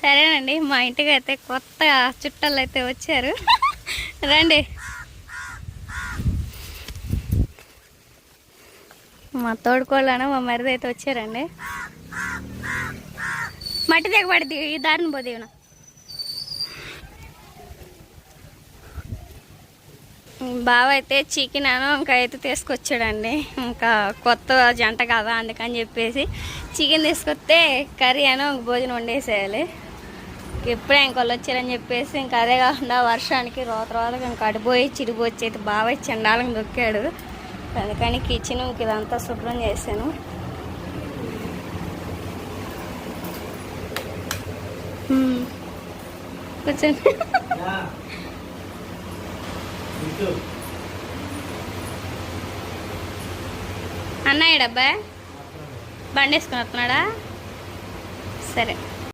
సరేనండి, మా ఇంటికి అయితే కొత్త చుట్టాలు అయితే వచ్చారు. రండి. మా తోడుకోళ్ళను మా మరిది అయితే వచ్చారండి. మట్టి దిగబడి ఈ దారిని పోదేవునా. బావ అయితే చికెన్ ఇంకా అయితే తీసుకొచ్చాడండి. ఇంకా కొత్త జంట కదా అందుకని చెప్పేసి చికెన్ తీసుకొస్తే కర్రీ భోజనం వండేసేయాలి. ఎప్పుడే ఇంకోళ్ళు వచ్చారని చెప్పేసి ఇంకా అదే కాకుండా వర్షానికి రోతకి ఇంకా అడిపోయి చిరిపోచ్చి అయితే బాగా చెండాలని దొక్కాడు. అందుకని కిచెన్ ఇదంతా శుభ్రం చేశాను. కూర్చోండి. అన్నయ్య డబ్బా బండి వేసుకుని వస్తున్నాడా? సరే.